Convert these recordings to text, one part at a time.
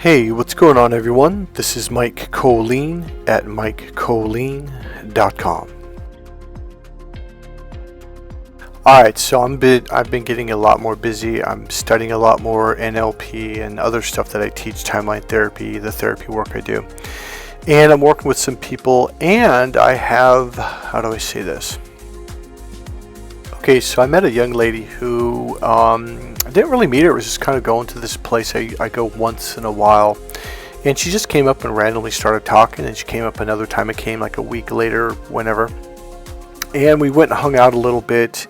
Hey, what's going on, everyone? This is Mike Kollin at MikeKollin.com. Alright, so I've been getting a lot more busy. I'm studying a lot more NLP and other stuff that I teach, timeline therapy, the therapy work I do. And I'm working with some people, and I have, how do I say this? Okay, so I met a young lady who, I didn't really meet her. It was just kind of going to this place I go once in a while. And she just came up and randomly started talking, and she came up another time. I came like a week later, whenever. And we went and hung out a little bit.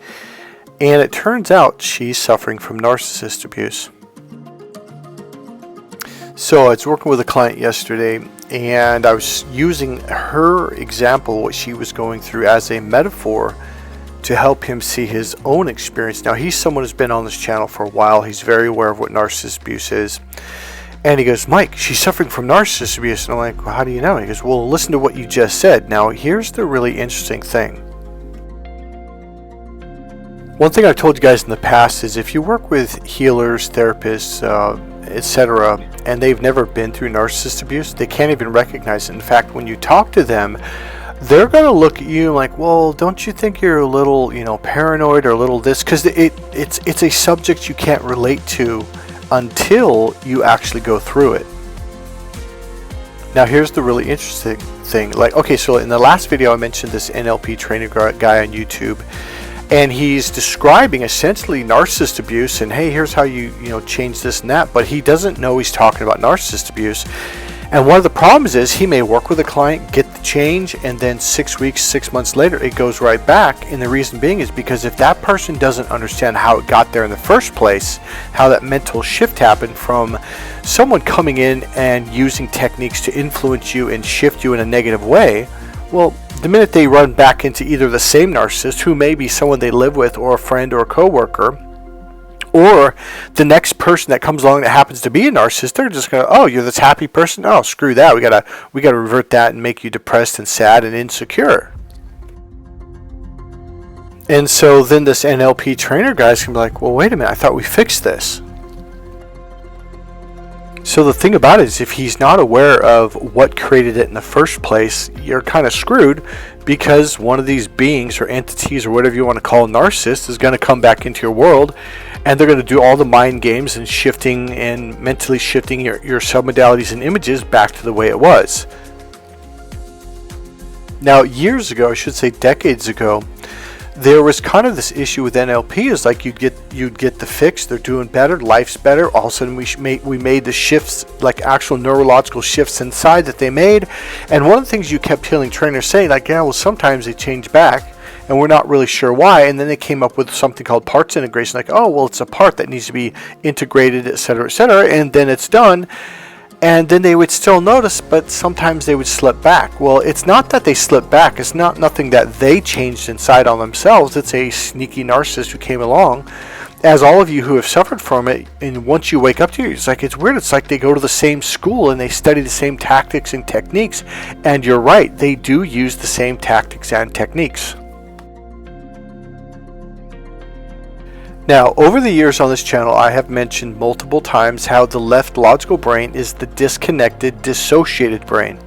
And it turns out she's suffering from narcissist abuse. So I was working with a client yesterday, and I was using her example, what she was going through, as a metaphor to help him see his own experience. Now, he's someone who's been on this channel for a while. He's very aware of what narcissist abuse is. And he goes, Mike, she's suffering from narcissist abuse. And I'm like, well, how do you know? He goes, well, listen to what you just said. Now, here's the really interesting thing. One thing I've told you guys in the past is if you work with healers, therapists, etc., and they've never been through narcissist abuse, they can't even recognize it. In fact, when you talk to them, they're going to look at you like, well, don't you think you're a little, paranoid or a little this? Because it's a subject you can't relate to until you actually go through it. Now, here's the really interesting thing. Like, okay, so in the last video, I mentioned this NLP trainer guy on YouTube, and he's describing essentially narcissist abuse, and hey, here's how you change this and that, but he doesn't know he's talking about narcissist abuse. And one of the problems is he may work with a client, get the change, and then 6 weeks, 6 months later, it goes right back. And the reason being is because if that person doesn't understand how it got there in the first place, how that mental shift happened from someone coming in and using techniques to influence you and shift you in a negative way, well, the minute they run back into either the same narcissist, who may be someone they live with or a friend or a coworker, or the next person that comes along that happens to be a narcissist, they're just going to, oh, you're this happy person? Oh, screw that. We gotta revert that and make you depressed and sad and insecure. And so then this NLP trainer guy's going to be like, well, wait a minute. I thought we fixed this. So the thing about it is, if he's not aware of what created it in the first place, you're kind of screwed, because one of these beings or entities or whatever you want to call a narcissist is going to come back into your world, and they're going to do all the mind games and shifting and mentally shifting your submodalities and images back to the way it was. Now, years ago, I should say decades ago, there was kind of this issue with NLP. Is like you'd get the fix, they're doing better, life's better. All of a sudden we made the shifts, like actual neurological shifts inside that they made. And one of the things you kept hearing trainers saying, like, yeah, well, sometimes they change back and we're not really sure why. And then they came up with something called parts integration, like, oh, well, it's a part that needs to be integrated, etc., and then it's done. And then they would still notice, but sometimes they would slip back. Well, it's not that they slip back. It's not nothing that they changed inside on themselves. It's a sneaky narcissist who came along. As all of you who have suffered from it, and once you wake up to it, it's weird. It's like they go to the same school and they study the same tactics and techniques. And you're right, they do use the same tactics and techniques. Now, over the years on this channel, I have mentioned multiple times how the left logical brain is the disconnected, dissociated brain.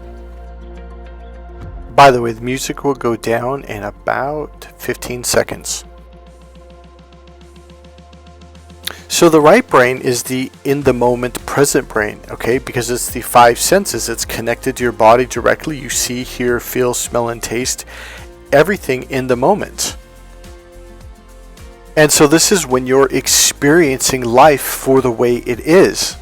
By the way, the music will go down in about 15 seconds. So the right brain is the in-the-moment present brain, okay? Because it's the five senses. It's connected to your body directly. You see, hear, feel, smell, and taste everything in the moment. And so this is when you're experiencing life for the way it is.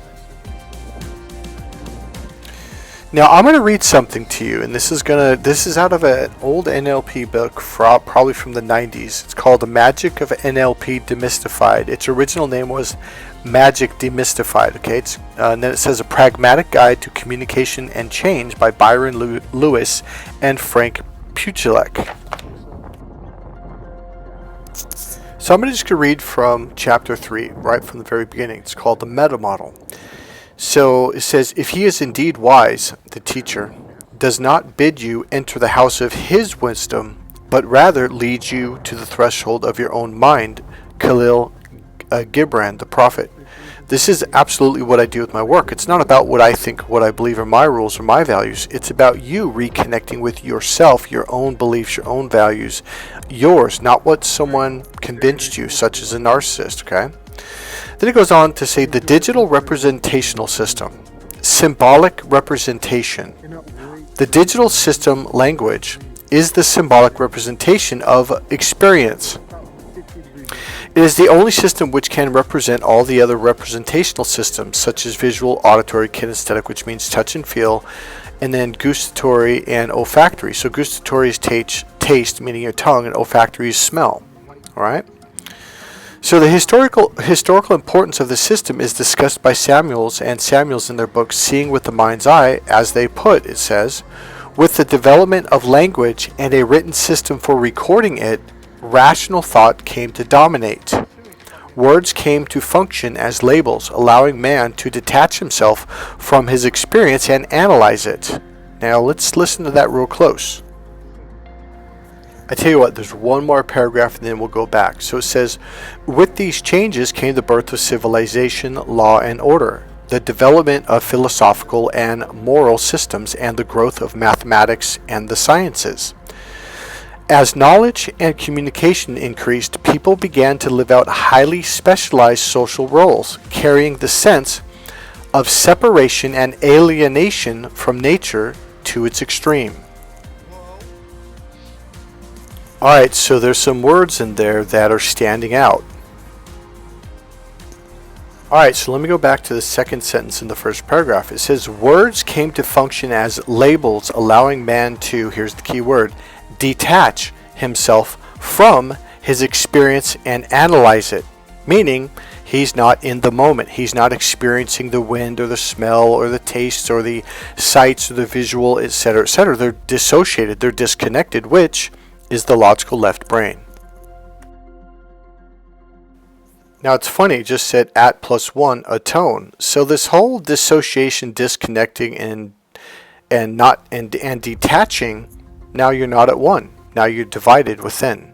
Now, I'm going to read something to you, and this is out of an old NLP book, probably from the 90s. It's called The Magic of NLP Demystified. Its original name was Magic Demystified, okay? And then it says A Pragmatic Guide to Communication and Change by Byron Lewis and Frank Pucilek. So I'm just going to read from chapter 3, right from the very beginning. It's called the Meta Model. So it says, if he is indeed wise, the teacher does not bid you enter the house of his wisdom, but rather leads you to the threshold of your own mind, Khalil Gibran, the prophet. This is absolutely what I do with my work. It's not about what I think, what I believe are my rules or my values. It's about you reconnecting with yourself, your own beliefs, your own values, yours, not what someone convinced you, such as a narcissist, okay? Then it goes on to say the digital representational system, symbolic representation. The digital system language is the symbolic representation of experience. It is the only system which can represent all the other representational systems, such as visual, auditory, kinesthetic, which means touch and feel, and then gustatory and olfactory. So gustatory is taste, meaning your tongue, and olfactory is smell. All right. So the historical importance of the system is discussed by Samuels in their book Seeing with the Mind's Eye. As they put, it says, with the development of language and a written system for recording it, rational thought came to dominate. Words came to function as labels, allowing man to detach himself from his experience and analyze it. Now let's listen to that real close. I tell you what, there's one more paragraph and then we'll go back. So it says, with these changes came the birth of civilization, law, and order, the development of philosophical and moral systems, and the growth of mathematics and the sciences. As knowledge and communication increased, people began to live out highly specialized social roles, carrying the sense of separation and alienation from nature to its extreme. Alright, so there's some words in there that are standing out. Alright, so let me go back to the second sentence in the first paragraph. It says, words came to function as labels, allowing man to, here's the key word, detach himself from his experience and analyze it. Meaning, he's not in the moment. He's not experiencing the wind or the smell or the taste or the sights or the visual, etc., etc. They're dissociated, they're disconnected, which is the logical left brain. Now it's funny, it just said at +1 a tone. So this whole dissociation, disconnecting, and detaching, now you're not at one. Now you're divided within.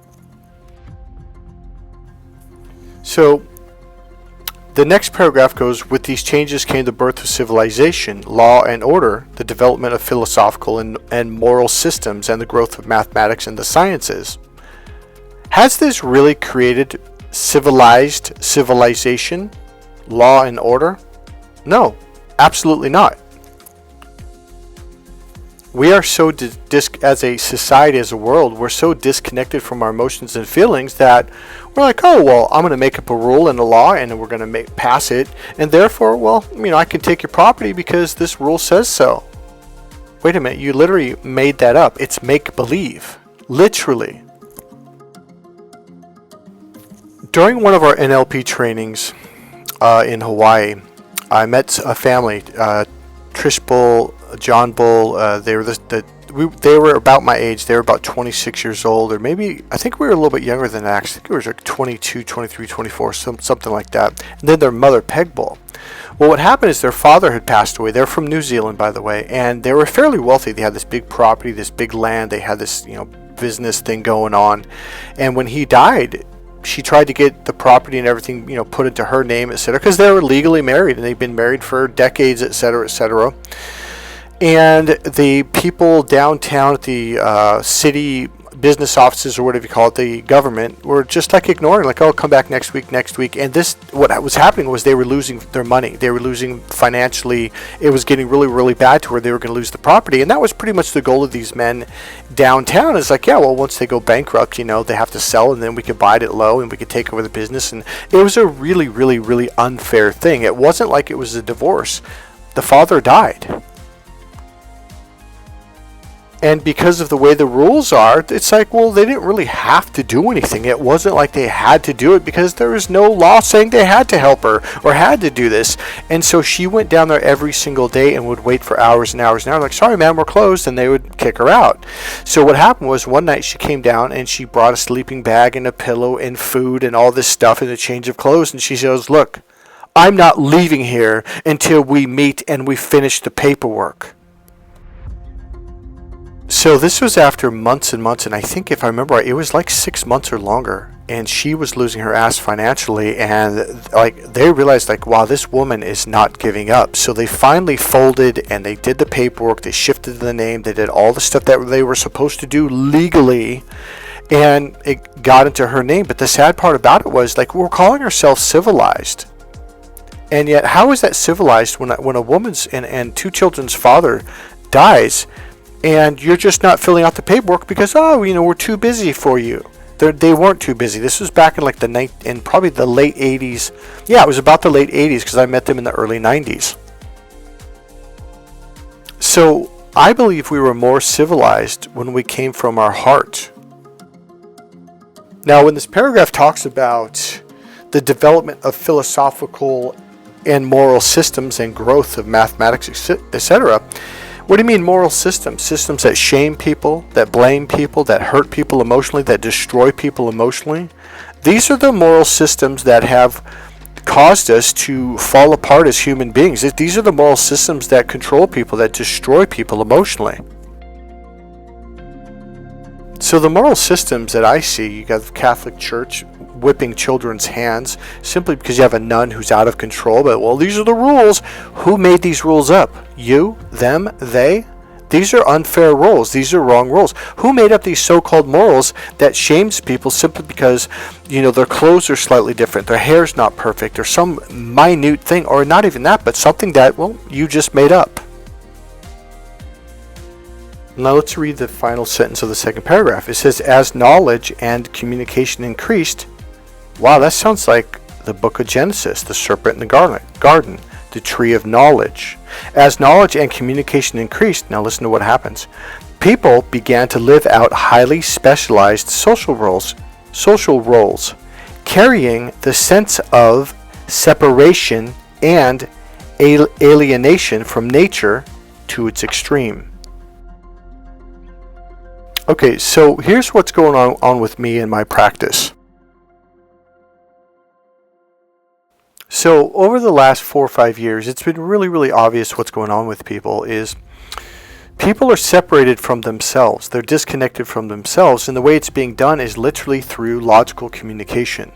So the next paragraph goes, with these changes came the birth of civilization, law and order, the development of philosophical and moral systems, and the growth of mathematics and the sciences. Has this really created civilization, law and order? No, absolutely not. We are so as a society, as a world, we're so disconnected from our emotions and feelings that we're like, oh, well, I'm going to make up a rule and a law and we're going to pass it. And therefore, well, I can take your property because this rule says so. Wait a minute, you literally made that up. It's make-believe. Literally. During one of our NLP trainings in Hawaii, I met a family, Trish Bull, John Bull. They were about my age. They were about 26 years old, or maybe, I think we were a little bit younger than that. Actually, I think it was like 22, 23, 24, something like that. And then their mother, Peg Bull. Well, what happened is their father had passed away. They're from New Zealand, by the way, and they were fairly wealthy. They had this big property, this big land. They had this, business thing going on. And when he died, she tried to get the property and everything, put into her name, etc., because they were legally married and they've been married for decades, etc., etc. And the people downtown at the city business offices, or whatever you call it, the government, were just like ignoring, like, oh, come back next week. And this, what was happening was they were losing their money. They were losing financially. It was getting really, really bad to where they were going to lose the property. And that was pretty much the goal of these men downtown. Is like, yeah, well, once they go bankrupt, they have to sell, and then we could buy it at low and we could take over the business. And it was a really, really, really unfair thing. It wasn't like it was a divorce. The father died. And because of the way the rules are, it's like, well, they didn't really have to do anything. It wasn't like they had to do it because there was no law saying they had to help her or had to do this. And so she went down there every single day and would wait for hours and hours and hours. Like, sorry, ma'am, we're closed. And they would kick her out. So what happened was one night she came down and she brought a sleeping bag and a pillow and food and all this stuff and a change of clothes. And she says, look, I'm not leaving here until we meet and we finish the paperwork. So this was after months and months, and I think, if I remember right, it was like 6 months or longer. and she was losing her ass financially, and like they realized like, wow, this woman is not giving up. So they finally folded, and they did the paperwork, they shifted the name, they did all the stuff that they were supposed to do legally, and it got into her name. But the sad part about it was, like, we're calling ourselves civilized, and yet how is that civilized when a woman's and two children's father dies, and you're just not filling out the paperwork because, oh, we're too busy for you? They weren't too busy. This was back in like probably the late 80s. Yeah, it was about the late 80s because I met them in the early 90s. So I believe we were more civilized when we came from our heart. Now, when this paragraph talks about the development of philosophical and moral systems and growth of mathematics, etc., what do you mean moral systems? Systems that shame people, that blame people, that hurt people emotionally, that destroy people emotionally? These are the moral systems that have caused us to fall apart as human beings. These are the moral systems that control people, that destroy people emotionally. So the moral systems that I see, you got the Catholic Church whipping children's hands simply because you have a nun who's out of control. But, well, these are the rules. Who made these rules up? You, them, they? These are unfair rules. These are wrong rules. Who made up these so-called morals that shames people simply because, their clothes are slightly different, their hair's not perfect, or some minute thing, or not even that, but something that, well, you just made up? Now let's read the final sentence of the second paragraph. It says, as knowledge and communication increased. Wow, that sounds like the book of Genesis, the serpent in the garden, the tree of knowledge. As knowledge and communication increased, now listen to what happens. People began to live out highly specialized social roles, carrying the sense of separation and alienation from nature to its extreme. Okay, so here's what's going on with me in my practice. So over the last 4 or 5 years, it's been really, really obvious what's going on with people is people are separated from themselves. They're disconnected from themselves, and the way it's being done is literally through logical communication.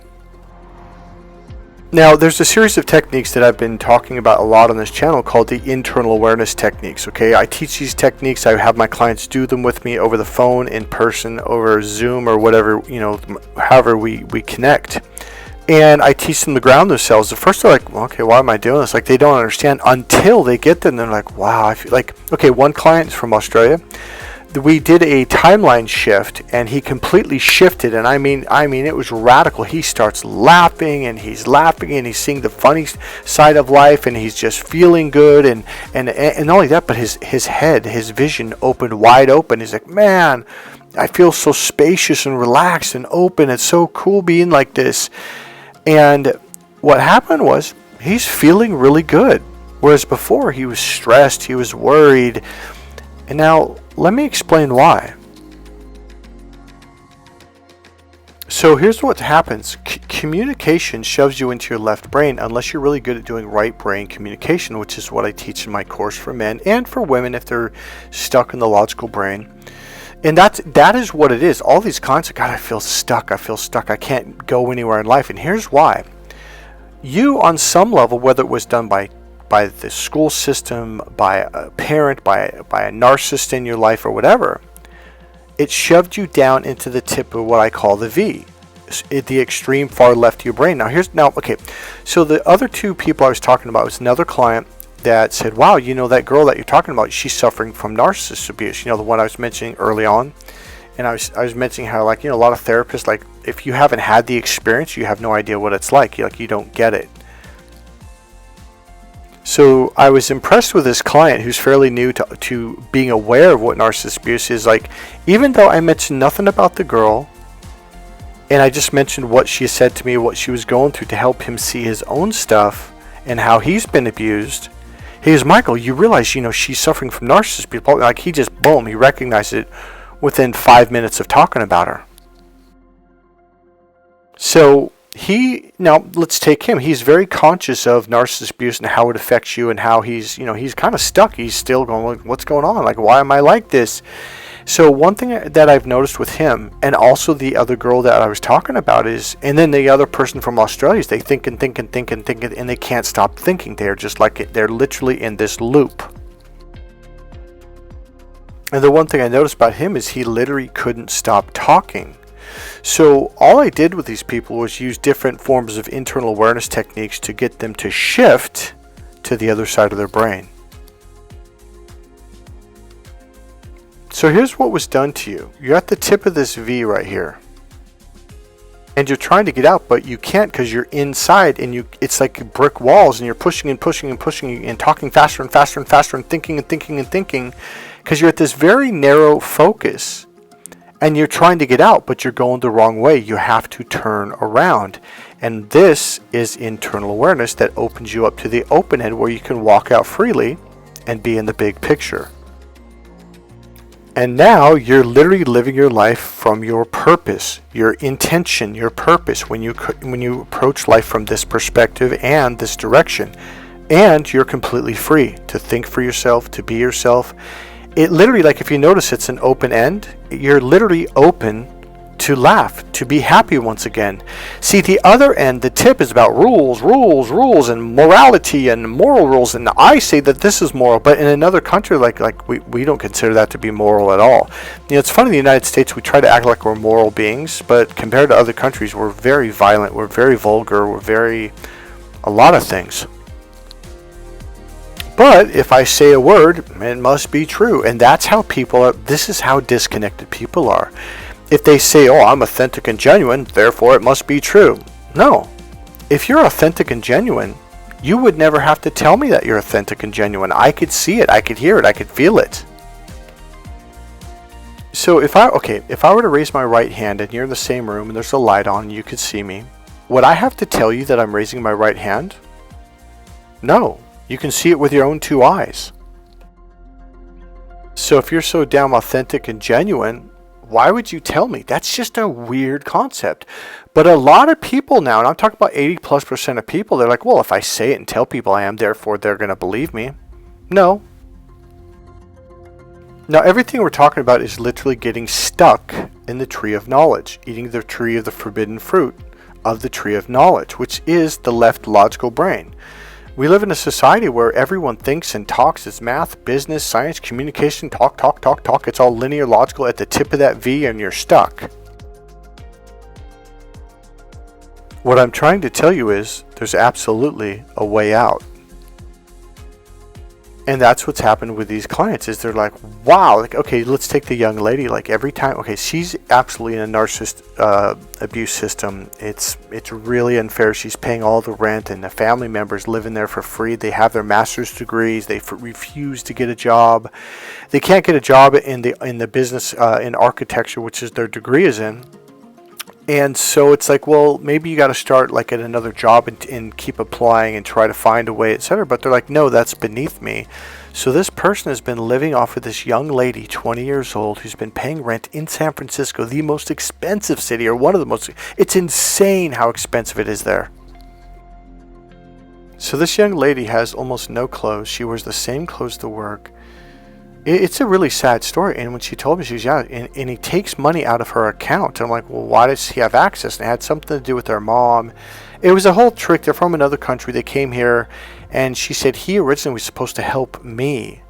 Now, there's a series of techniques that I've been talking about a lot on this channel called the internal awareness techniques, okay? I teach these techniques. I have my clients do them with me over the phone, in person, over Zoom, or whatever, however we connect. And I teach them to ground themselves. At first they're like, well, okay, why am I doing this? Like, they don't understand until they get there, and they're like, wow, I feel like, okay, one client is from Australia. We did a timeline shift, and he completely shifted, and I mean it was radical. He starts laughing, and he's seeing the funny side of life, and he's just feeling good, and not only that, but his head, his vision opened wide open. He's like, man, I feel so spacious and relaxed and open. It's so cool being like this. And what happened was he's feeling really good, whereas before he was stressed, he was worried. And now let me explain why. So here's what happens. Communication shoves you into your left brain unless you're really good at doing right brain communication, which is what I teach in my course for men and for women if they're stuck in the logical brain. And that is what it is. All these clients are, God, I feel stuck. I can't go anywhere in life. And here's why. You, on some level, whether it was done by the school system, by a parent, by a narcissist in your life or whatever, it shoved you down into the tip of what I call the V, the extreme far left of your brain. Okay. So the other two people I was talking about was another client that said, wow, that girl that you're talking about, she's suffering from narcissist abuse. The one I was mentioning early on. And I was mentioning how, like, a lot of therapists, like, if you haven't had the experience, you have no idea what it's like. You don't get it. So I was impressed with this client who's fairly new to being aware of what narcissist abuse is. Like, even though I mentioned nothing about the girl, and I just mentioned what she said to me, what she was going through to help him see his own stuff and how he's been abused, he goes, Michael, you realize, she's suffering from narcissist abuse. Like, he just, boom, he recognized it within 5 minutes of talking about her. So now let's take him. He's very conscious of narcissist abuse and how it affects you, and how he's kind of stuck. He's still going, what's going on? Like, why am I like this? So one thing that I've noticed with him, and also the other girl that I was talking about is, and then the other person from Australia, is they think and think and think and think, and they can't stop thinking. They're just like, they're literally in this loop. And the one thing I noticed about him is he literally couldn't stop talking. So all I did with these people was use different forms of internal awareness techniques to get them to shift to the other side of their brain. So here's what was done to you. You're at the tip of this V right here. And you're trying to get out, but you can't because you're inside, and it's like brick walls, and you're pushing and pushing and pushing and talking faster and faster and faster and thinking and thinking and thinking because you're at this very narrow focus. And you're trying to get out, but you're going the wrong way. You have to turn around. And this is internal awareness that opens you up to the open end where you can walk out freely and be in the big picture. And now you're literally living your life from your purpose, your intention, your purpose when you approach life from this perspective and this direction. And you're completely free to think for yourself, to be yourself. It literally, like if you notice, it's an open end. You're literally open to laugh, to be happy once again. See, the other end, the tip is about rules, and morality and moral rules. And I say that this is moral, but in another country, like we don't consider that to be moral at all. You know, it's funny in the United States, we try to act like we're moral beings, but compared to other countries, we're very violent, we're very vulgar, a lot of things. But if I say a word, it must be true. And that's how people are. This is how disconnected people are. If they say, oh, I'm authentic and genuine, therefore it must be true. No. If you're authentic and genuine, you would never have to tell me that you're authentic and genuine. I could see it. I could hear it. I could feel it. So if I were to raise my right hand and you're in the same room and there's a light on and you could see me, would I have to tell you that I'm raising my right hand? No. You can see it with your own two eyes. So if you're so damn authentic and genuine, why would you tell me? That's just a weird concept. But a lot of people now, and I'm talking about 80+% of people, they're like, well, if I say it and tell people I am, therefore they're going to believe me. No. Now, everything we're talking about is literally getting stuck in the tree of knowledge, eating the tree of the forbidden fruit of the tree of knowledge, which is the left logical brain. We live in a society where everyone thinks and talks. It's math, business, science, communication, talk. It's all linear, logical at the tip of that V, and you're stuck. What I'm trying to tell you is there's absolutely a way out. And that's what's happened with these clients is they're like, wow, like, okay, let's take the young lady. Like every time, okay, she's absolutely in a narcissist abuse system. It's really unfair. She's paying all the rent and the family members living there for free. They have their master's degrees. They refuse to get a job. They can't get a job in the business in architecture, which is their degree is in. And so it's like, well, maybe you got to start like at another job and keep applying and try to find a way, etc. But they're like, no, that's beneath me. So this person has been living off of this young lady, 20 years old, who's been paying rent in San Francisco, the most expensive city, or one of the most. It's insane how expensive it is there. So this young lady has almost no clothes. She wears the same clothes to work. It's a really sad story. And when she told me, she was, and he takes money out of her account. And I'm like, well, why does he have access? And it had something to do with their mom. It was a whole trick. They're from another country. They came here, and she said he originally was supposed to help me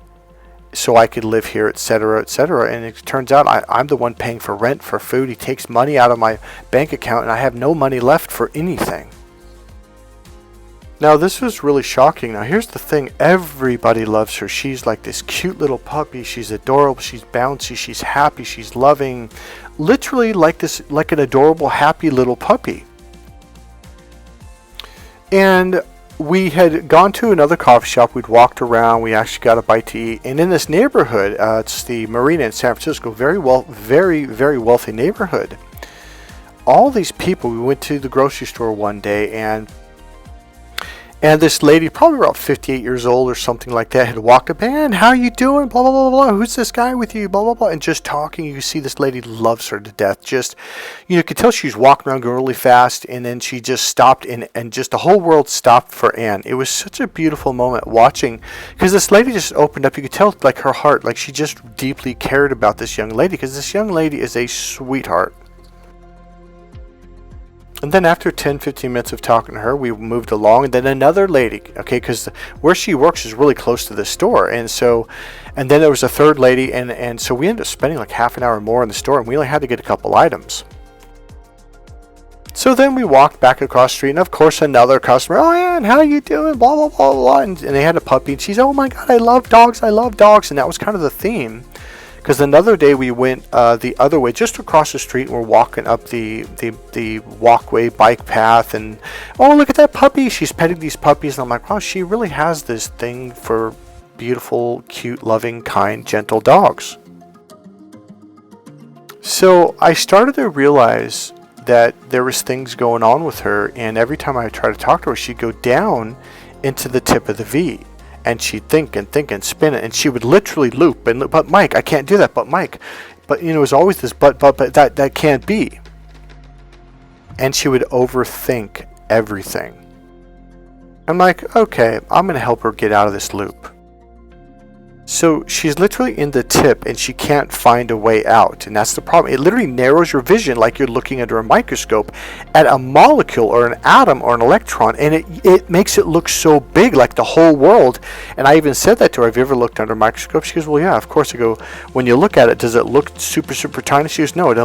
so I could live here, etc., etc. And it turns out I'm the one paying for rent, for food. He takes money out of my bank account, and I have no money left for anything. Now, this was really shocking. Now, here's the thing. Everybody loves her. She's like this cute little puppy. She's adorable. She's bouncy. She's happy. She's loving. Literally like an adorable, happy little puppy. And we had gone to another coffee shop. We'd walked around. We actually got a bite to eat. And in this neighborhood, it's the Marina in San Francisco, very, very wealthy neighborhood. All these people, we went to the grocery store one day, and And this lady, probably about 58 years old or something like that, had walked up, and how you doing? Blah, blah, blah, blah. Who's this guy with you? Blah, blah, blah. And just talking, you see this lady loves her to death. Just, you could tell she was walking around going really fast, and then she just stopped, and just the whole world stopped for Anne. It was such a beautiful moment watching, because this lady just opened up. You could tell, like, her heart, like she just deeply cared about this young lady, because this young lady is a sweetheart. And then after 10-15 minutes of talking to her, we moved along, and then another lady, okay, because where she works is really close to the store, and then there was a third lady, and so we ended up spending like half an hour more in the store, and we only had to get a couple items. So then we walked back across the street, and of course another customer, oh yeah, and how you doing, blah, blah, blah, blah, and they had a puppy, and she's, oh my god, I love dogs, and that was kind of the theme. Because another day we went the other way, just across the street, and we're walking up the walkway bike path, and oh, look at that puppy. She's petting these puppies, and I'm like, wow, she really has this thing for beautiful, cute, loving, kind, gentle dogs. So I started to realize that there was things going on with her, and every time I tried to talk to her, she'd go down into the tip of the V. And she'd think and spin it, and she would literally loop. But Mike, I can't do that. But Mike, it was always this. But that can't be. And she would overthink everything. I'm like, okay, I'm gonna help her get out of this loop. So she's literally in the tip, and she can't find a way out, and that's the problem. It literally narrows your vision like you're looking under a microscope at a molecule or an atom or an electron, and it makes it look so big, like the whole world. And I even said that to her, have you ever looked under a microscope? She goes, well, yeah, of course. I go, when you look at it, does it look super, super tiny? She goes, no, it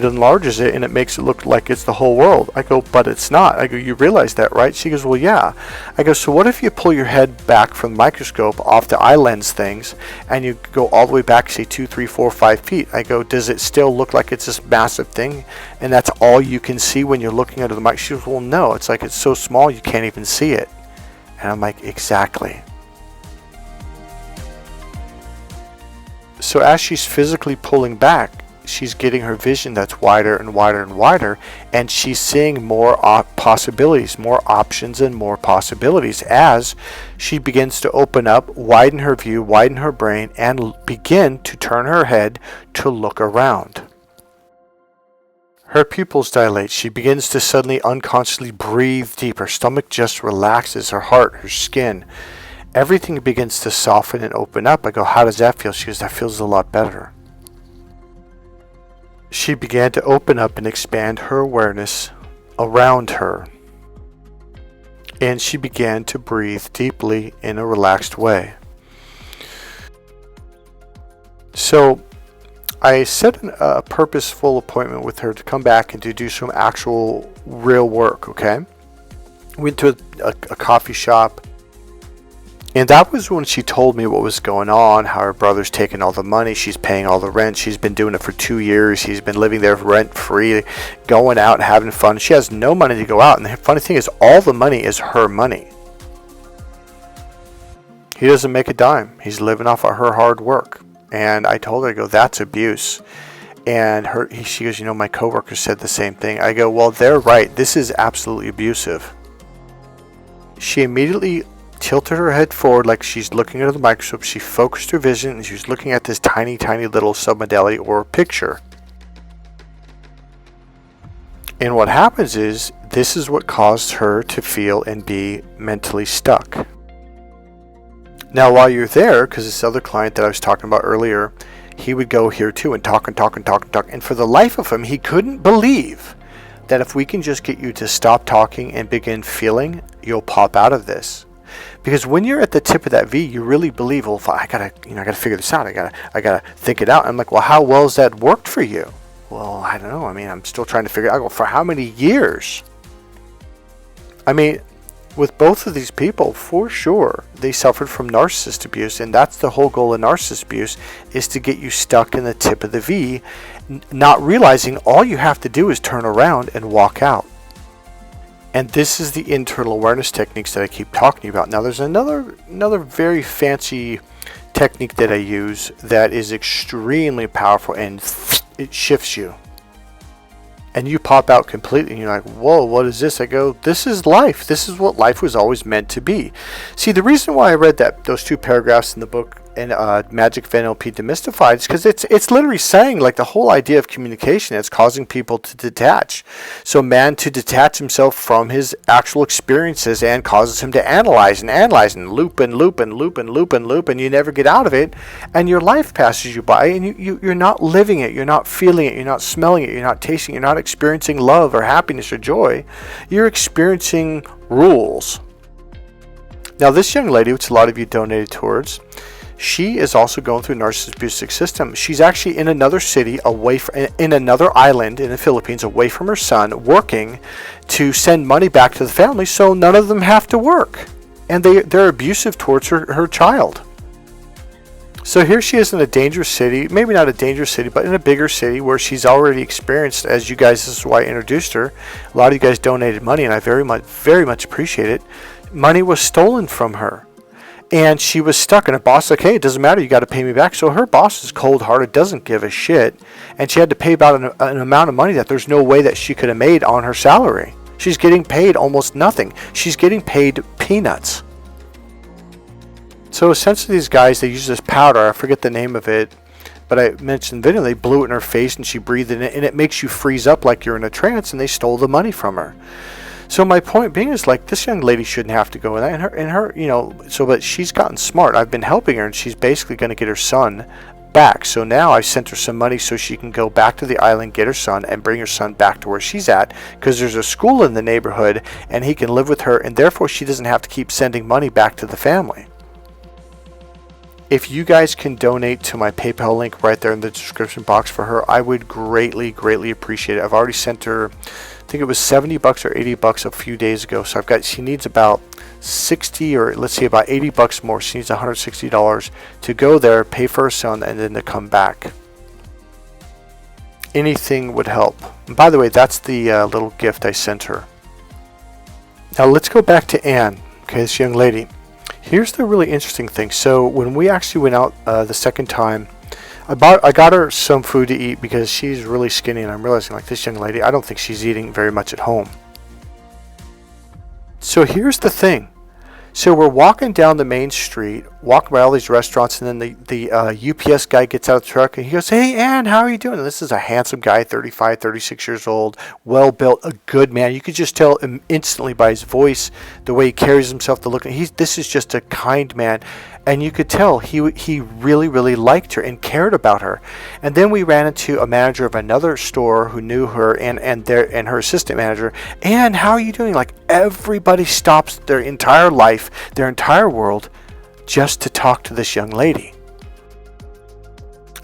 enlarges it, and it makes it look like it's the whole world. I go, but it's not. I go, you realize that, right? She goes, well, yeah. I go, so what if you pull your head back from the microscope off the eye lens things, and you go all the way back, say 2, 3, 4, 5 feet. I go, does it still look like it's this massive thing, and that's all you can see when you're looking under the mic? She goes, well, no, it's like it's so small you can't even see it. And I'm like, exactly. So as she's physically pulling back, she's getting her vision that's wider and wider and wider, and she's seeing more possibilities, more options, and more possibilities as she begins to open up, widen her view, widen her brain, and begin to turn her head to look around. Her pupils dilate. She begins to suddenly unconsciously breathe deep. Her stomach just relaxes, her heart, her skin. Everything begins to soften and open up. I go, how does that feel? She goes, that feels a lot better. She began to open up and expand her awareness around her. And she began to breathe deeply in a relaxed way. So I set a purposeful appointment with her to come back and to do some actual real work, okay? Went to a coffee shop. And that was when she told me what was going on, how her brother's taking all the money, she's paying all the rent, she's been doing it for 2 years, he's been living there rent-free, going out and having fun. She has no money to go out, and the funny thing is, all the money is her money. He doesn't make a dime. He's living off of her hard work. And I told her, I go, that's abuse. And she goes, my coworker said the same thing. I go, well, they're right. This is absolutely abusive. She immediately tilted her head forward like she's looking at the microscope. She focused her vision, and she was looking at this tiny, tiny little submodality or picture. And what happens is, this is what caused her to feel and be mentally stuck. Now, while you're there, because this other client that I was talking about earlier, he would go here too and talk and talk and talk and talk. And for the life of him, he couldn't believe that if we can just get you to stop talking and begin feeling, you'll pop out of this. Because when you're at the tip of that V, you really believe, well, I gotta figure this out. I gotta think it out. I'm like, well, how well has that worked for you? Well, I don't know. I'm still trying to figure it out. For how many years? With both of these people, for sure, they suffered from narcissist abuse, and that's the whole goal of narcissist abuse, is to get you stuck in the tip of the V, not realizing all you have to do is turn around and walk out. And this is the internal awareness techniques that I keep talking about. Now, there's another very fancy technique that I use that is extremely powerful, and it shifts you. and you pop out completely and you're like, whoa, what is this? I go, this is life. This is what life was always meant to be. See, the reason why I read those 2 paragraphs in the book and Magic of NLP Demystified is because it's literally saying, like, the whole idea of communication is causing people to detach. So man to detach himself from his actual experiences and causes him to analyze and loop and loop and loop and loop and loop, and you never get out of it, and your life passes you by, and you're not living it, you're not feeling it, you're not smelling it, you're not tasting it, you're not experiencing love or happiness or joy. You're experiencing rules. Now, this young lady, which a lot of you donated towards, she is also going through a narcissist abusive system. She's actually in another city, in another island in the Philippines, away from her son, working to send money back to the family so none of them have to work. And they're abusive towards her child. So here she is in a dangerous city, maybe not a dangerous city, but in a bigger city where she's already experienced, as you guys, this is why I introduced her. A lot of you guys donated money, and I very much appreciate it. Money was stolen from her. And she was stuck, and her boss like, hey, it doesn't matter, you got to pay me back. So her boss is cold-hearted, doesn't give a shit, and she had to pay about an amount of money that there's no way that she could have made on her salary. She's getting paid almost nothing. She's getting paid peanuts. So essentially these guys, they use this powder, I forget the name of it, but I mentioned the video, they blew it in her face and she breathed in it, and it makes you freeze up like you're in a trance, and they stole the money from her. So my point being is, like, this young lady shouldn't have to go in that, and her, you know, so, but she's gotten smart. I've been helping her, and she's basically going to get her son back. So now I sent her some money so she can go back to the island, get her son, and bring her son back to where she's at, because there's a school in the neighborhood, and he can live with her, and therefore she doesn't have to keep sending money back to the family. If you guys can donate to my PayPal link right there in the description box for her, I would greatly appreciate it. I've already sent her, I think it was $70 or $80 a few days ago. So she needs about 60, or let's say about $80 more. She needs $160 to go there, pay for her son, and then to come back. Anything would help. And by the way, that's the little gift I sent her. Now let's go back to Anne, okay, this young lady. Here's the really interesting thing. So when we actually went out the second time, I got her some food to eat because she's really skinny, and I'm realizing, like, this young lady, I don't think she's eating very much at home. So here's the thing. So we're walking down the main street, walking by all these restaurants, and then the UPS guy gets out of the truck, and he goes, hey, Ann, how are you doing? And this is a handsome guy, 35, 36 years old, well-built, a good man. You could just tell him instantly by his voice, the way he carries himself, the look. This is just a kind man. And you could tell he really liked her and cared about her. And then we ran into a manager of another store who knew her, and her assistant manager. And how are you doing? Like, everybody stops their entire life, their entire world, just to talk to this young lady.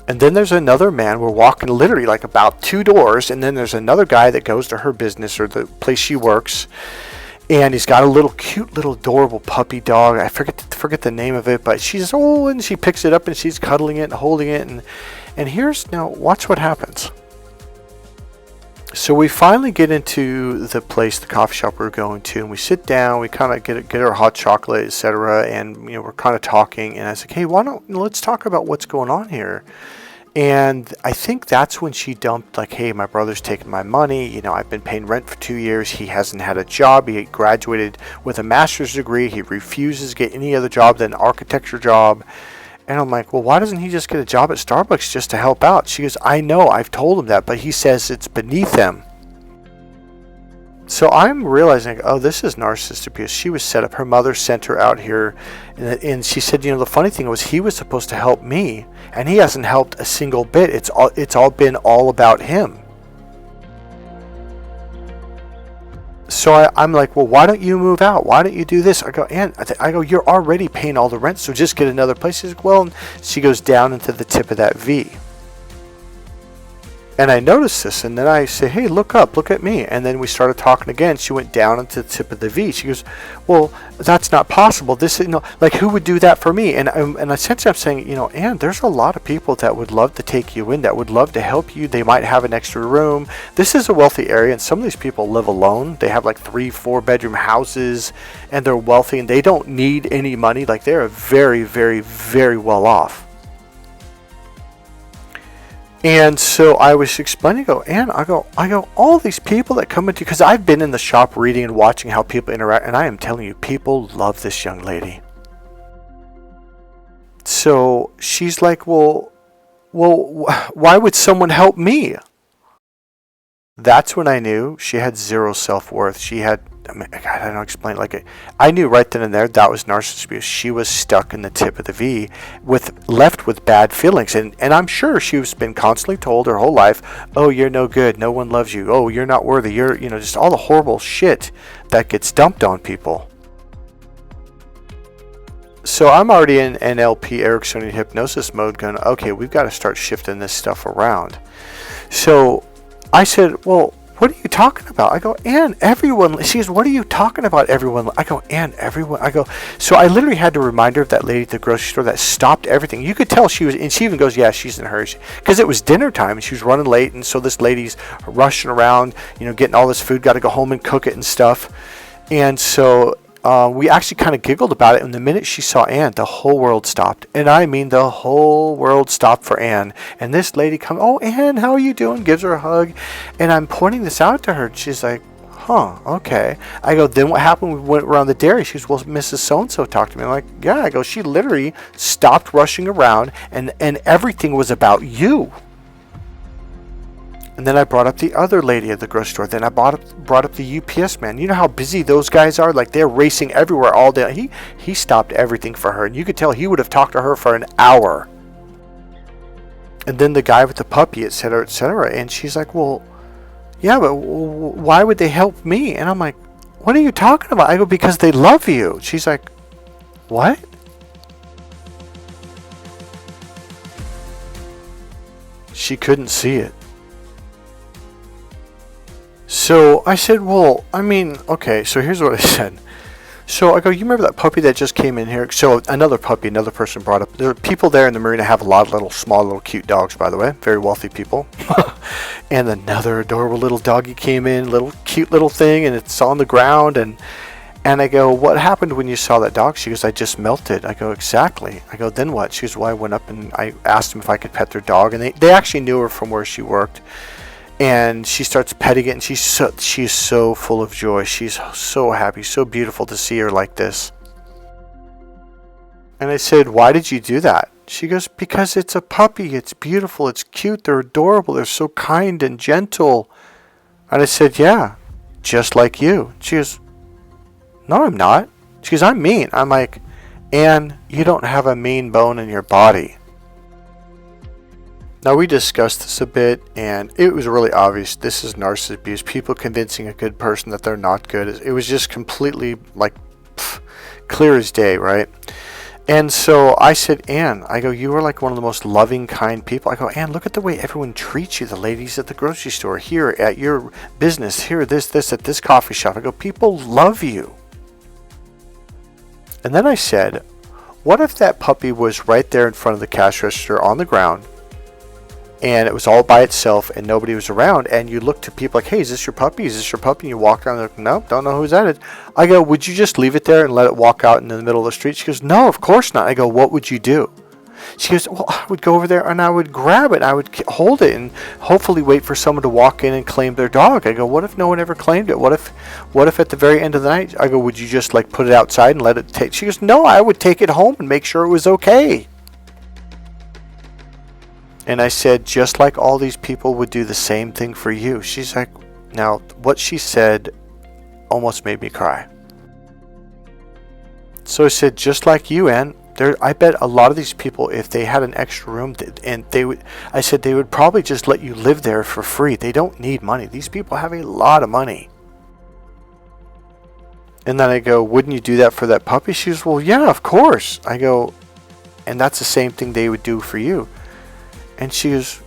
And then there's another man. We're walking literally like about 2 doors, and then there's another guy that goes to her business or the place she works. And he's got a little cute little adorable puppy dog. I forget the name of it, but she's and she picks it up and she's cuddling it and holding it, and here's, now watch what happens. So we finally get into the place, the coffee shop we're going to, and we sit down, we kind of get our hot chocolate, etc., and we're kind of talking, and I was like, hey, let's talk about what's going on here. And I think that's when she dumped, like, hey, my brother's taking my money. I've been paying rent for 2 years. He hasn't had a job. He graduated with a master's degree. He refuses to get any other job than an architecture job. And I'm like, well, why doesn't he just get a job at Starbucks just to help out? She goes, I know, I've told him that, but he says it's beneath him. So I'm realizing, oh, this is narcissist abuse. She was set up. Her mother sent her out here, and she said, the funny thing was, he was supposed to help me, and he hasn't helped a single bit. It's all been all about him. So I'm like, well, why don't you move out? Why don't you do this? I go, Ann, you're already paying all the rent, so just get another place. She's like, well, and she goes down into the tip of that V. And I noticed this, and then I say, hey, look up, look at me. And then we started talking again. She went down into the tip of the V. She goes, well, that's not possible. This is, like, who would do that for me? And essentially I'm saying, Ann, there's a lot of people that would love to take you in, that would love to help you. They might have an extra room. This is a wealthy area, and some of these people live alone. They have like 3-4 bedroom houses, and they're wealthy, and they don't need any money. Like, they're very well off. And so I was explaining, I go, all these people that come into, because I've been in the shop reading and watching how people interact, and I am telling you, people love this young lady. So she's like, well, why would someone help me? That's when I knew she had zero self-worth. She had, I mean, God, I don't explain it like it. I knew right then and there that was narcissist abuse. She was stuck in the tip of the V, left with bad feelings, and I'm sure she's been constantly told her whole life, "Oh, you're no good. No one loves you. Oh, you're not worthy. You're, just all the horrible shit that gets dumped on people." So I'm already in NLP, Ericksonian hypnosis mode, going, okay, we've got to start shifting this stuff around. So I said, well, what are you talking about? I go, Ann, everyone. She goes, what are you talking about, everyone? I go, Ann, everyone. I go, so I literally had to remind her of that lady at the grocery store that stopped everything. You could tell she was, and she even goes, yeah, she's in a hurry. Because it was dinner time and she was running late. And so this lady's rushing around, getting all this food, got to go home and cook it and stuff. And so we actually kind of giggled about it, and the minute she saw Anne, the whole world stopped. And I mean, the whole world stopped for Anne. And this lady comes, oh, Anne, how are you doing? Gives her a hug. And I'm pointing this out to her. She's like, huh, okay. I go, then what happened? We went around the dairy. She goes, well, Mrs. So-and-so talked to me. I'm like, yeah. I go, she literally stopped rushing around, and everything was about you. And then I brought up the other lady at the grocery store. Then I brought up the UPS man. You know how busy those guys are? Like, they're racing everywhere all day. He stopped everything for her. And you could tell he would have talked to her for an hour. And then the guy with the puppy, et cetera, et cetera. And she's like, well, yeah, but why would they help me? And I'm like, what are you talking about? I go, because they love you. She's like, what? She couldn't see it. So I said, well, I mean, okay, so here's what I said. So I go, you remember that puppy that just came in here? So another person brought up, there are people there in the marina have a lot of small little cute dogs, by the way, very wealthy people. And another adorable little doggy came in, little cute little thing, and it's on the ground. And I go, what happened when you saw that dog? She goes, I just melted. I go, exactly. I go, then what? She goes, well, I went up and I asked them if I could pet their dog. And they actually knew her from where she worked. And she starts petting it, and she's so full of joy. She's so happy, so beautiful to see her like this. And I said, why did you do that? She goes, because it's a puppy. It's beautiful. It's cute. They're adorable. They're so kind and gentle. And I said, yeah, just like you. She goes, no, I'm not. She goes, I'm mean. I'm like, Anne, you don't have a mean bone in your body. Now, we discussed this a bit, and it was really obvious this is narcissist abuse. People convincing a good person that they're not good. It was just completely, clear as day, right? And so I said, Anne, I go, you are like one of the most loving, kind people. I go, Anne, look at the way everyone treats you. The ladies at the grocery store, here at your business, here, this, at this coffee shop. I go, people love you. And then I said, what if that puppy was right there in front of the cash register on the ground, and it was all by itself and nobody was around, and you look to people like, hey, is this your puppy? Is this your puppy? And you walk around like, nope, don't know who's that is. I go, would you just leave it there and let it walk out in the middle of the street? She goes, no, of course not. I go, what would you do? She goes, well, I would go over there and I would grab it. I would hold it and hopefully wait for someone to walk in and claim their dog. I go, what if no one ever claimed it? What if at the very end of the night, I go, would you just put it outside and let it take? She goes, no, I would take it home and make sure it was okay. And I said, just like all these people would do the same thing for you. She's like, now, what she said almost made me cry. So I said, just like you, Ann, I bet a lot of these people, if they had an extra room, I said they would probably just let you live there for free. They don't need money. These people have a lot of money. And then I go, wouldn't you do that for that puppy? She goes, well, yeah, of course. I go, and that's the same thing they would do for you. And she goes,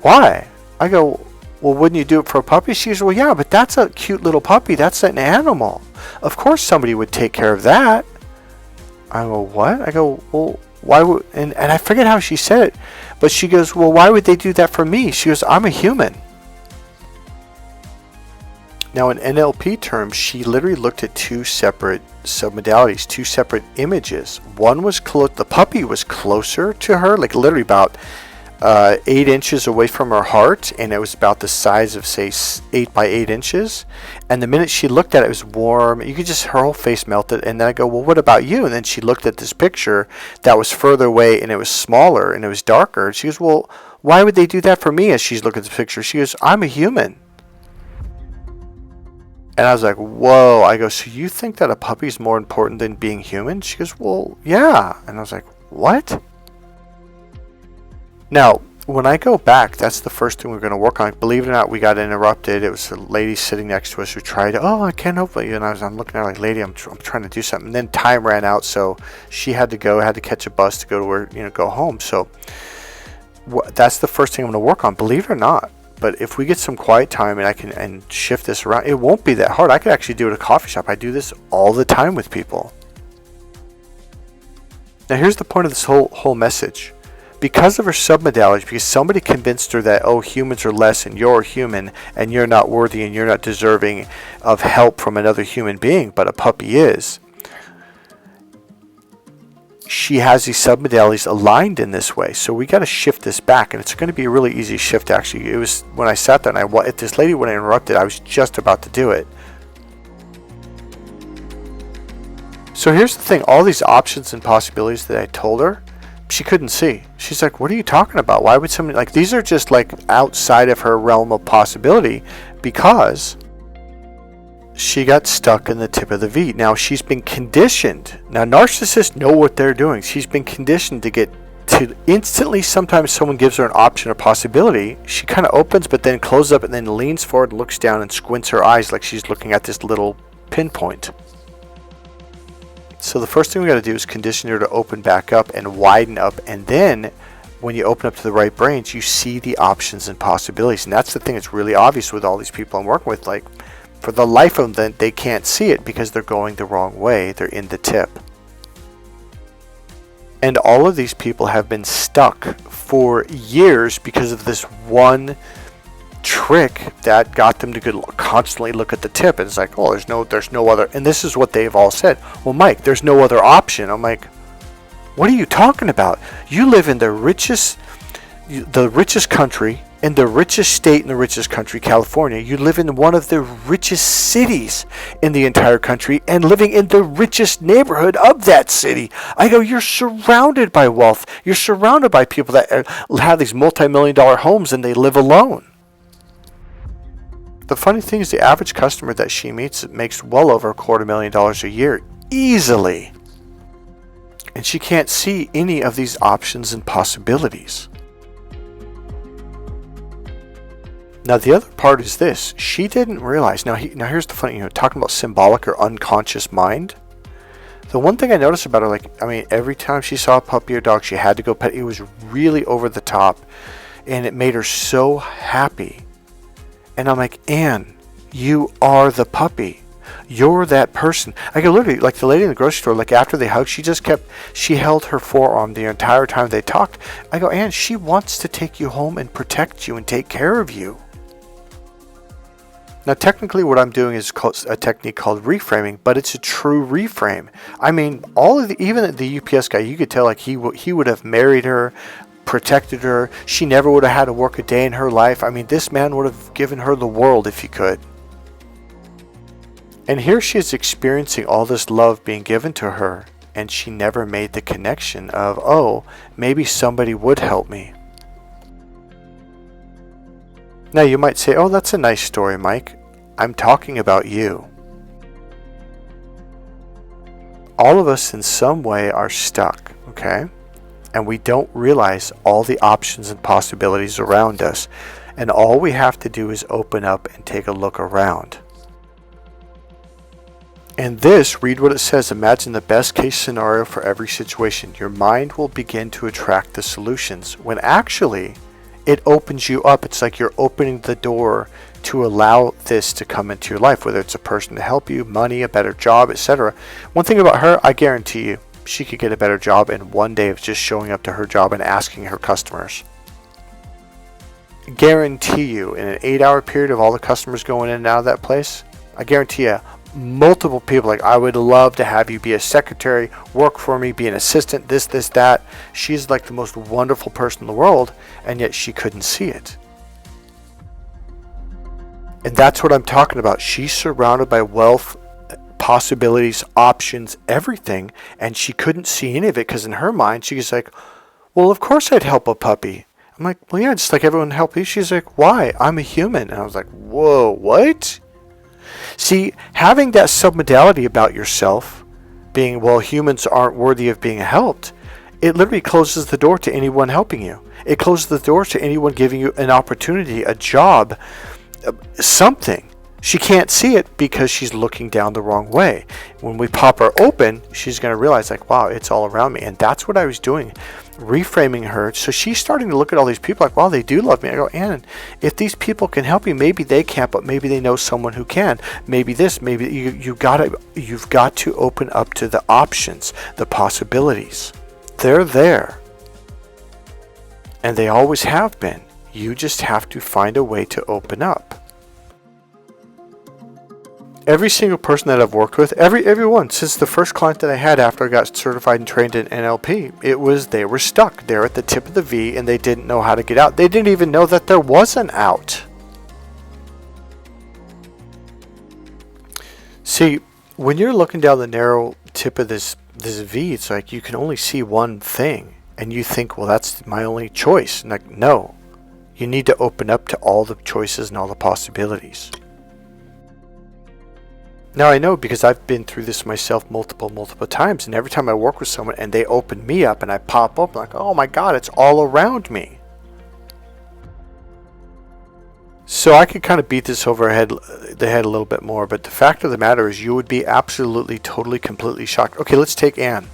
why? I go, well, wouldn't you do it for a puppy? She goes, well, yeah, but that's a cute little puppy. That's an animal. Of course somebody would take care of that. I go, what? I go, well, why would, and I forget how she said it, but she goes, well, why would they do that for me? She goes, I'm a human. Now, in NLP terms, she literally looked at two separate submodalities, two separate images. One was the puppy was closer to her, literally about 8 inches away from her heart, and it was about the size of, say, 8 by 8 inches. And the minute she looked at it, it was warm. You could just, her whole face melted. And then I go, well, what about you? And then she looked at this picture that was further away, and it was smaller, and it was darker. And she goes, well, why would they do that for me? As she's looking at the picture, she goes, I'm a human. And I was like, whoa. I go, so you think that a puppy is more important than being human? She goes, well, yeah. And I was like, what? Now, when I go back, that's the first thing we're going to work on. Believe it or not, we got interrupted. It was a lady sitting next to us who tried, oh, I can't help you. And I'm looking at her like, lady, I'm trying to do something. And then time ran out, so she had to go, had to catch a bus to go to her, go home. So that's the first thing I'm going to work on, believe it or not. But if we get some quiet time and I can shift this around, it won't be that hard. I could actually do it at a coffee shop. I do this all the time with people. Now, here's the point of this whole message. Because of her submodality, because somebody convinced her that, oh, humans are less and you're human and you're not worthy and you're not deserving of help from another human being, but a puppy is. She has these submodalities aligned in this way. So we got to shift this back, and it's going to be a really easy shift, actually. It was when I sat there and if this lady would have interrupted, I was just about to do it. So here's the thing. All these options and possibilities that I told her, she couldn't see. She's like, what are you talking about? Why would somebody, like, these are just like outside of her realm of possibility, because she got stuck in the tip of the V. Now she's been conditioned. Now narcissists know what they're doing. She's been conditioned to get to instantly, sometimes someone gives her an option or possibility, she kind of opens but then closes up and then leans forward, looks down and squints her eyes like she's looking at this little pinpoint. So the first thing we got to do is condition her to open back up and widen up, and then when you open up to the right brains, you see the options and possibilities. And that's the thing that's really obvious with all these people I'm working with. Like, for the life of them, they can't see it because they're going the wrong way. They're in the tip. And all of these people have been stuck for years because of this one trick that got them to constantly look at the tip. And it's like, oh, there's no other. And this is what they've all said. Well, Mike, there's no other option. I'm like, what are you talking about? You live in the richest country, in the richest state in the richest country, California. You live in one of the richest cities in the entire country and living in the richest neighborhood of that city. I go, you're surrounded by wealth. You're surrounded by people that have these multi-million-dollar homes and they live alone. The funny thing is, the average customer that she meets makes well over $250,000 a year, easily. And she can't see any of these options and possibilities. Now, the other part is this. She didn't realize. Now here's the funny, talking about symbolic or unconscious mind. The one thing I noticed about her, every time she saw a puppy or dog, she had to go pet. It was really over the top, and it made her so happy. And I'm like, Anne, you are the puppy. You're that person. I go, literally, like the lady in the grocery store, like after they hugged, she held her forearm the entire time they talked. I go, Anne, she wants to take you home and protect you and take care of you. Now, technically, what I'm doing is a technique called reframing, but it's a true reframe. Even the UPS guy, you could tell, like he would have married her, protected her. She never would have had to work a day in her life. This man would have given her the world if he could. And here she is experiencing all this love being given to her, and she never made the connection of, oh, maybe somebody would help me. Now you might say, oh, that's a nice story, Mike. I'm talking about you. All of us in some way are stuck, okay? And we don't realize all the options and possibilities around us. And all we have to do is open up and take a look around. And this, read what it says. Imagine the best case scenario for every situation. Your mind will begin to attract the solutions, when actually it opens you up. It's like you're opening the door to allow this to come into your life, whether it's a person to help you, money, a better job, etc. One thing about her, I guarantee you, she could get a better job in one day of just showing up to her job and asking her customers. Guarantee you, in an 8-hour period of all the customers going in and out of that place, I guarantee you, multiple people like, I would love to have you be a secretary, work for me, be an assistant, this, that. She's like the most wonderful person in the world, and yet she couldn't see it. And that's what I'm talking about. She's surrounded by wealth, possibilities, options, everything, and she couldn't see any of it because in her mind, she's like, well, of course I'd help a puppy. I'm like, well, yeah, just like everyone help you. She's like, why? I'm a human. And I was like, whoa, what? See, having that submodality about yourself, being, well, humans aren't worthy of being helped, it literally closes the door to anyone helping you. It closes the door to anyone giving you an opportunity, a job, something. She can't see it because she's looking down the wrong way. When we pop her open, she's going to realize like, wow, it's all around me. And that's what I was doing, reframing her. So she's starting to look at all these people like, wow, they do love me. I go, Ann, if these people can help you, maybe they can't, but maybe they know someone who can. Maybe this, maybe you've got to open up to the options, the possibilities. They're there. And they always have been. You just have to find a way to open up. Every single person that I've worked with, everyone, since the first client that I had after I got certified and trained in NLP, they were stuck. They're at the tip of the V and they didn't know how to get out. They didn't even know that there was an out. See, when you're looking down the narrow tip of this V, it's like you can only see one thing. And you think, well, that's my only choice. And like, no. You need to open up to all the choices and all the possibilities. Now I know because I've been through this myself multiple times, and every time I work with someone and they open me up and I pop up, I'm like, oh my God, it's all around me. So I could kind of beat this over the head a little bit more, but the fact of the matter is you would be absolutely, totally, completely shocked. Okay, let's take Anne.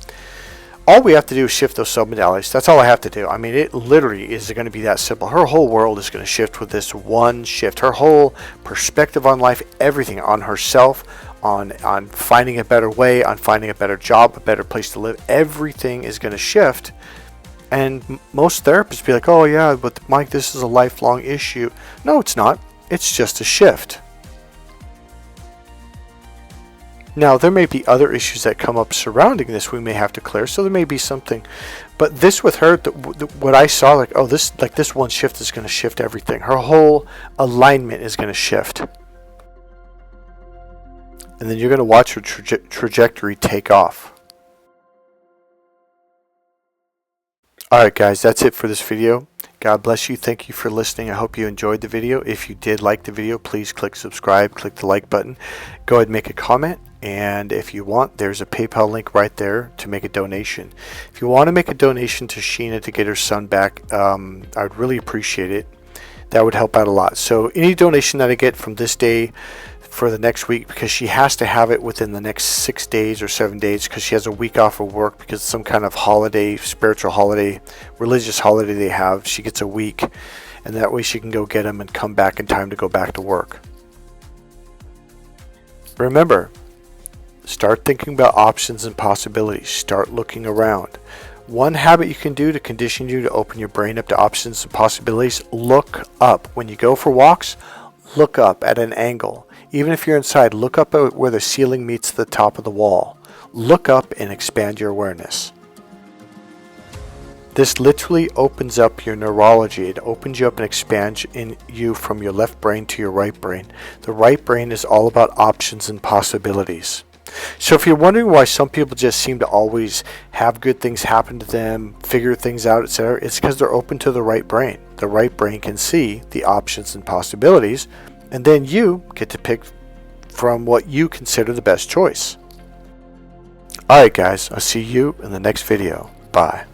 All we have to do is shift those submodalities. That's all I have to do. I mean, it literally is going to be that simple. Her whole world is going to shift with this one shift. Her whole perspective on life, everything on herself, on finding a better way, on finding a better job, a better place to live. Everything is going to shift. And most therapists be like, oh yeah, but Mike, this is a lifelong issue. No, it's not. It's just a shift. Now, there may be other issues that come up surrounding this we may have to clear, so there may be something. But this with her, what I saw, like, oh, this one shift is going to shift everything. Her whole alignment is going to shift. And then you're going to watch her trajectory take off. Alright guys, that's it for this video. God bless you. Thank you for listening. I hope you enjoyed the video. If you did like the video, please click subscribe, click the like button. Go ahead and make a comment. And if you want, there's a PayPal link right there to make a donation. If you want to make a donation to Sheena to get her son back, I would really appreciate it. That would help out a lot. So any donation that I get from this day for the next week, because she has to have it within the next 6 days or 7 days, because she has a week off of work because some kind of holiday, spiritual holiday, religious holiday they have. She gets a week, and that way she can go get them and come back in time to go back to work. Remember, start thinking about options and possibilities. Start looking around. One habit you can do to condition you to open your brain up to options and possibilities: look up. When you go for walks, look up at an angle. Even if you're inside, look up at where the ceiling meets the top of the wall. Look up and expand your awareness. This literally opens up your neurology. It opens you up and expands in you from your left brain to your right brain. The right brain is all about options and possibilities. So if you're wondering why some people just seem to always have good things happen to them, figure things out, etc., it's because they're open to the right brain. The right brain can see the options and possibilities, and then you get to pick from what you consider the best choice. Alright guys, I'll see you in the next video. Bye.